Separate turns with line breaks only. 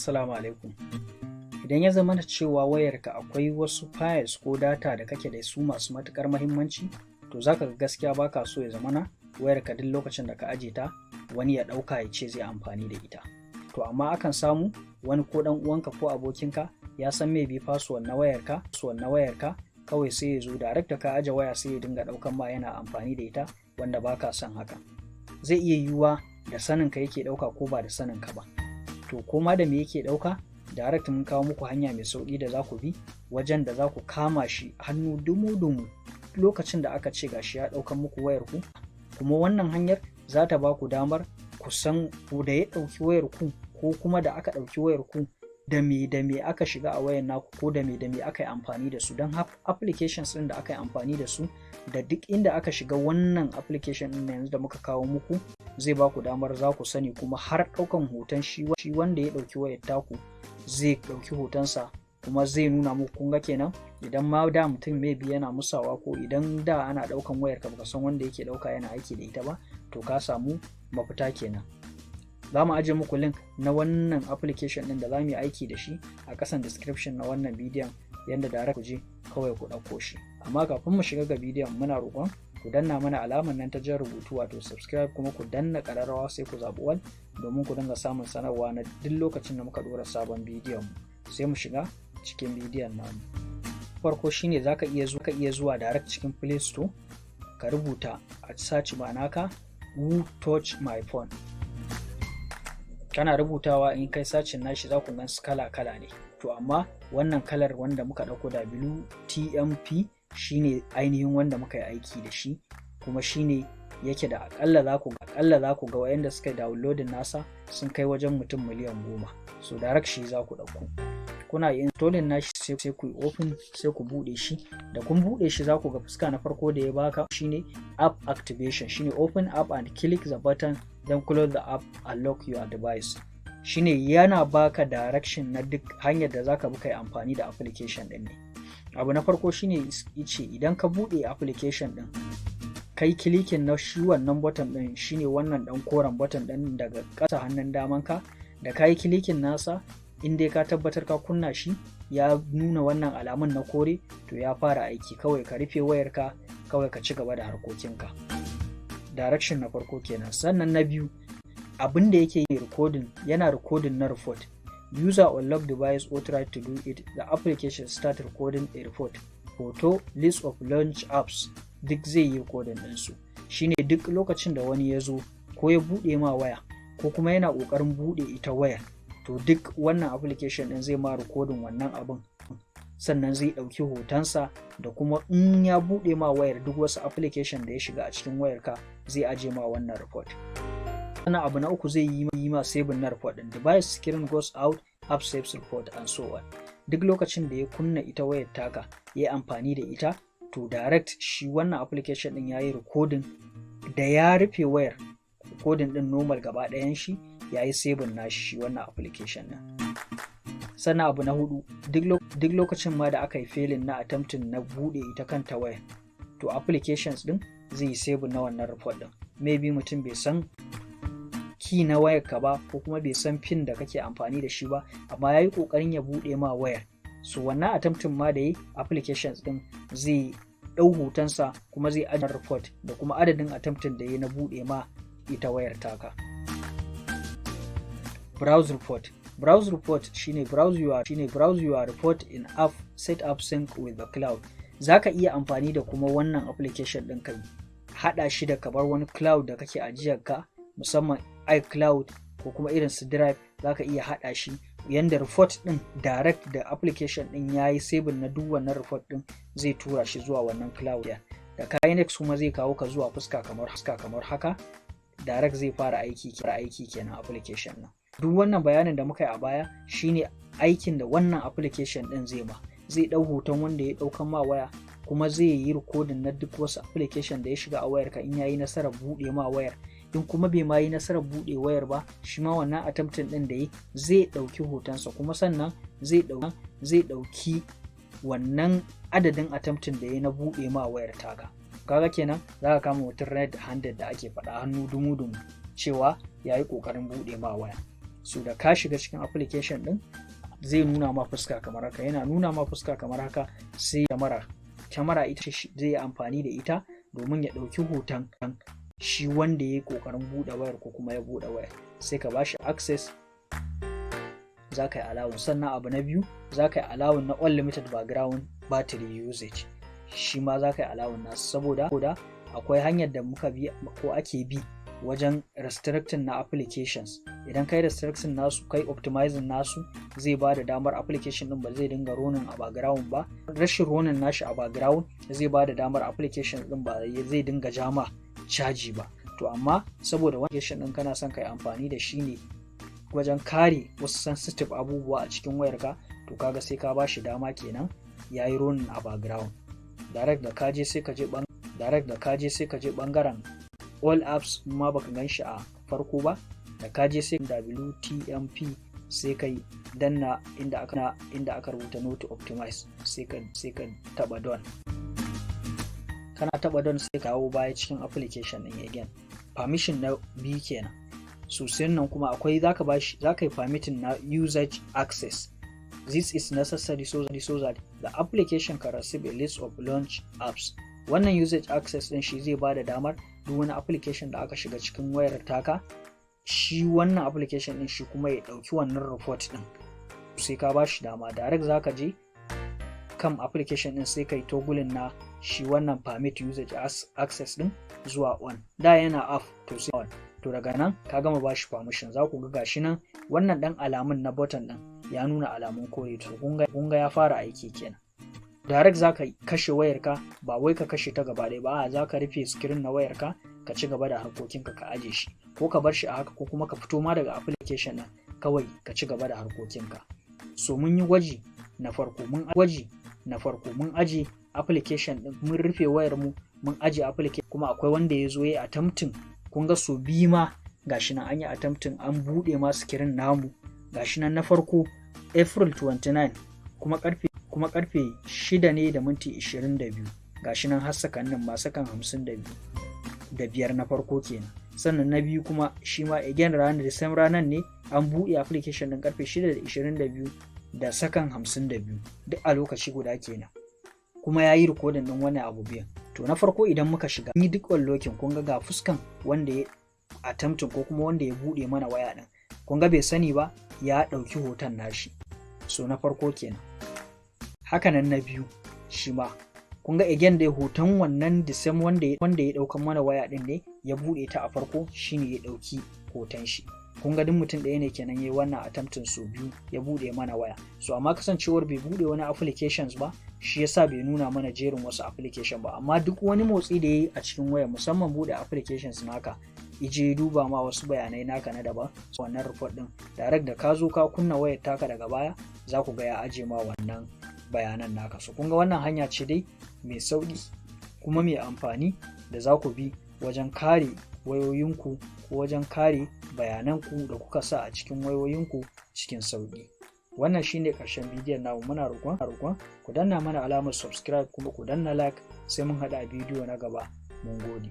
Assalamu alaikum. Idan ya zama da cewa wayarka akwai wasu files ko data da kake da su masu matukar mahimmanci, to zaka ga gaskiya baka so ya zamana wayarka duk lokacin da ka aje ta wani ya dauka ya ce zai amfani da ita. To amma akan samu wani ko dan uwanka ko abokinka ya san maybe password na wayarka, kawai sai ya zo direct da ka aje waya sai ya dinga daukan ma yana amfani da ita wanda baka son haka. Zai iya yiwuwa da saninka yake dauka ko ba da saninka ba. To koma da me yake dauka, direct mun kawo muku hanya mai sauki da za ku bi wajen da za ku kama shi hannu dumu-dumu lokacin da aka ce gashi ya daukan muku wayar ku. Kuma wannan hanyar za ta ba ku damar ku san da ya dauki wayar ku ko kuma da aka dauki wayar ku da me aka shiga a wayar naku ko da me aka yi amfani da su, don applications din da aka yi amfani da su da duk inda aka shiga wannan application din yanzu da muka kawo muku zai ba ku damar za ku sani, kuma har ɗaukan hoton shi wanda ya ɗauki wayar taku zai ɗauki hotonsa kuma zai nuna muku. kun ga kenan idan ma da mutum maybe yana musawa ko idan da ana ɗaukan wayar ka baka san wanda yake ɗauka yana aiki da ita ba, to ka samu mafita kenan. Za mu ajiye muku link na wannan application ɗin da za mu yi aiki da shi a ƙasan description na wannan bidiyon yanda da ku je kawai ku ɗauko shi. Amma kafin mu shiga ga bidiyon muna roƙon ku danna mana alamar nan ta jan rubutu wato subscribe, kuma ku danna ƙararrawa sai ku zaɓi all domin ku dinga samun sanarwa na duk lokacin da muka ɗora sabon bidiyon mu. Sai mu shiga cikin bidiyon namu. Farko shine zaka iya zuwa direct cikin Play Store ka rubuta a search bar naka who touch my phone. Kana rubutawa in kai searching nashi za ku gan su kala-kala ne. To amma wannan kalar wanda muka ɗauko WTMP shine ainihin wanda muka yi aiki da shi, kuma shine yake da akalla za ku ga wayanda suka downloading nasa sun kai wajen mutum miliyan 10. So direct shi za ku ɗauko. Kuna installing nashi sai ku open, sai ku bude shi. Da kun bude shi za ku ga fuska na farko da ya baka shine app activation, shine open app and click the button then close the app and lock your device. Shine yana baka direction na duk hanyar da zaka bi kai amfani da application din ne. Abu na farko shine yace idan ka bude application din kai clicking na shi wannan button din, shine wannan dan koren button din daga ƙasa hannun daman ka, da kai clicking nasa in dai ka tabbatar ka kunna shi ya nuna wannan alamun na kore, to ya fara aiki. Kawai ka rufe wayarka kawai ka ci gaba da harkokinka. Direction na farko kenan. Sannan na biyu, abin da yake yana recording na report. User unlock device or try to do it, the application start recording a report. Photo, list of launch apps duk zai yi recording ɗinsu. Shine duk lokacin da wani ya zo ko ya buɗe ma waya ko kuma yana ƙoƙarin buɗe ita wayar, to duk wannan application ɗin zai ma recording wannan abin, sannan zai ɗauki hotonsa, da kuma in ya buɗe ma wayar duk wasu application da ya shiga a cikin wayarka zai aje ma wannan report. Sannan abu na uku zai yi ma saving na report ɗin. Device screen goes out, app saves report and so on. Duk lokacin da ya kunna ita wayar taka ya yi amfani da ita, to direct shi wannan application ɗin ya yi recording da ya rufe wayar, recording ɗin normal gaba ɗayan shi ya yi saving nashi shi wannan application ɗin. Sannan abu na hudu, duk lokacin ma da aka yi failing na attempting na buɗe ita kanta wayar, to applications ɗin zai yi saving na wannan report ɗin. Maybe mutum bai san key na wayar ka ba ko kuma bai san pin da kake amfani da shi ba, amma ya yi ƙoƙarin ya buɗe ma wayar, so wannan attempting ma da yi applications ɗin zai ɗau hotonsa kuma zai ajiye report da kuma adadin attempting da ya na buɗe ma ita wayar taka. Browse report. Browse report shine browse your report in app set up sync with the cloud. Zaka iya amfani da kuma wannan application ɗin kai haɗa shi da kamar wani cloud da kake ajiyar ka, musamman iCloud ko kuma irin su Drive. Zaka iya haɗa shi yanda report ɗin direct da application ɗin yayi saving na duk wannan report ɗin zai tura shi zuwa wannan cloud. Da kayi next kuma zai kawo ka zuwa fuska kamar haka, direct zai fara aiki kenan application ɗin. Duk wannan bayanin da muka yi a baya shine aikin da wannan application ɗin zai ɗau hoton wanda ya ɗaukan ma waya, kuma zai yi recording na duk wasu application da ya shiga a wayarka in yayi nasarar buɗe ma wayar. In kuma bai ma yi nasarar buɗe wayar ba, shi ma wannan attempting ɗin da yi zai ɗauki hotonsa, kuma sannan zai ɗauki wannan adadin attempting da ya na buɗe ma wayar taka. Kaga kenan za ka kama mutum red handed da ake faɗa, hannu dumu-dumu, cewa ya yi ƙoƙarin buɗe ma waya. so da ka shiga cikin application din zai nuna ma fuska kamar haka, yana nuna ma fuska kamar haka sai kyamara ita zai yi amfani da ita domin ya ɗauki hoton shi wanda ya yi ƙoƙarin buɗe wayar ko kuma ya buɗe wayar, sai ka bashi access, za ka yi allowing. Sannan abu na biyu za ka yi allowing na unlimited background battery usage, shi ma za ka yi allowing nasu saboda akwai hanyar da muka bi ko ake bi wajen restricting na applications. Idan kai restricting nasu kai optimizing nasu zai ba da damar application din ba zai dinga running a background ba, rashin running nashi a background zai ba da damar application din ba zai dinga jama caji ba. To amma saboda wani application din kana son kai amfani da shi ne wajen kare wasu sensitive abubuwa a cikin wayarka, to kaga sai ka bashi dama kenan yayi running a background. Direct da kaje sai ka je bangaren all apps ma baka gan shi a farko ba, da kaje sai WTMP sai kai danna inda aka rubuta no to optimize, sai ka taba done. Kana taba done sai ka kawo baya cikin application din again. Permission na biyu kenan. So sai nan kuma akwai zaka yi permitting na usage access. This is necessary so that the application can receive a list of launch apps. Wannan usage access din shi zai bada damar duk wani application da aka shiga cikin wayar taka, shi wannan application din shi kuma ya dauki wannan report din, sai ka bashi dama. Direct zaka je kan application din sai kai toggling na shi wannan permit usage access din zuwa on. Da yana off to sai on. To daga nan ka gama bashi permission. Za ku ga gashi nan wannan dan alamun na button din ya nuna alamun kore, to kun ga ya fara aiki kenan. Direct za ka kashe wayarka, ba wai ka kashe ta gaba ɗaya ba, za ka rufe screen na wayarka ka ci gaba da harkokinka ka aje shi, ko ka bar shi a haka ko kuma ka fito ma daga application ɗin kawai ka ci gaba da harkokinka. So mun yi gwaji na farko mun aje application ɗin, mun rufe wayar mu mun aje application, kuma akwai wanda ya zo ya attempting, kun ga so biyu ma gashi nan an yi attempting an buɗe ma screen namu gashi nan. Na farko April 29 kuma karfe 6 ne da minti 22 gashi nan har sakannin ma sakan 55 na farko kenan. Sannan na biyu kuma shi ma again ranar da same ranar ne an buɗe application din karfe 6:22 da sakan 52 duk a lokaci guda kenan, kuma yayi recording din wani abu biyan. To na farko idan muka shiga ni duk unlocking kun ga fuskan wanda ya attempting ko kuma wanda ya buɗe mana waya din, kun ga bai sani ba ya ɗauki hoton nashi. So na farko kenan. Hakanan na biyu shi ma kun ga again dai hoton wannan the same wanda ya ɗaukan mana waya din ne ya buɗe ta a farko, shine ya ɗauki hoton shi. Kun ga duk mutum ɗaya ne kenan yayi wannan attempting so biyu ya buɗe mana waya. So amma kasancewar bai buɗe wani applications ba, shi yasa bai nuna mana jerin wasu application ba, amma duk wani motsi da yayi a cikin waya musamman buɗe applications naka, ije duba ma wasu bayanai naka na daban, wannan report din direct da ka zo ka kunna wayar taka daga baya za ku ga ya aje ma wannan bayanan naka. So kun ga wannan hanya ce dai mai sauki kuma mai amfani da za ku bi wajen kare wayoyinku ko wajen kare bayananku da kuka sa a cikin wayoyinku cikin sauki. Wannan shine ƙarshen bidiyon namu. Muna roƙon ku danna mana alamar subscribe kuma ku danna like, sai mun haɗa bidiyo na gaba. Mun gode.